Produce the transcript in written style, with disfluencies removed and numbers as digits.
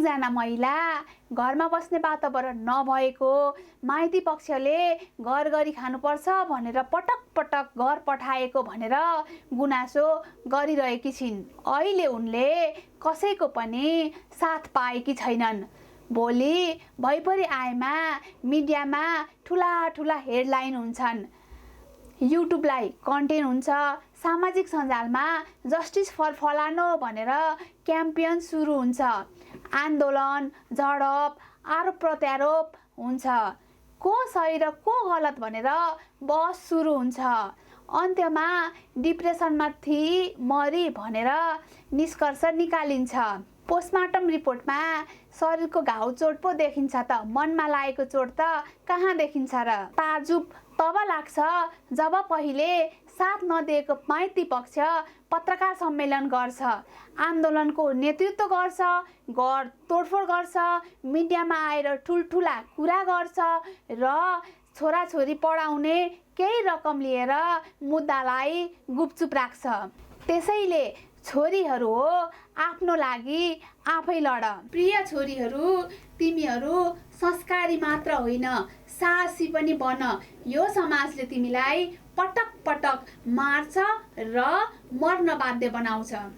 एकजना महिला घरमा बस्ने वातावरण नभएको, माइती पक्षले घर गरी खानुपर्छ भनेर पटक पटक घर पठाएको भनेर गुनासो गरिरहेकी छिन्। अहिले उनले कसैको पनि साथ पाएकी छैनन्। भोलि भइपरि आएमा मिडियामा ठुला ठुला हेडलाइन हुन्छन्, युट्युबलाई कन्टेन्ट हुन्छ, सामाजिक सञ्जालमा जस्टिस फर फलानो भनेर क्याम्पेन सुरु हुन्छ, आन्दोलन, झडप, आरोप प्रत्यारोप हुन्छ, को सही र को गलत भनेर बहस सुरु हुन्छ। अन्त्यमा डिप्रेसनमा थिई मरी भनेर निष्कर्ष निकालिन्छ। पोस्टमार्टम रिपोर्टमा शरीरको घाउ चोट पो देखिन्छ त मनमा लागेको चोट त कहाँ देखिन्छ र? ताजुब तब लाग्छ जब पहिले साथ नदिएको माइती पक्ष पत्रकार सम्मेलन गर्छ, आन्दोलनको नेतृत्व गर्छ, घर तोडफोड गर्छ, मिडियामा आएर ठुल्ठुला कुरा गर्छ र छोराछोरी पढाउने केही रकम लिएर मुद्दालाई गुपचुप राख्छ। त्यसैले छोरीहरू हो, आफ्नो लागि आफै लड। प्रिय छोरीहरू, तिमीहरू संस्कारी मात्र होइन, साहसी पनि बन। यो समाजले तिमीलाई पटक पटक मार्छ र मर्न बाध्य बनाउँछ।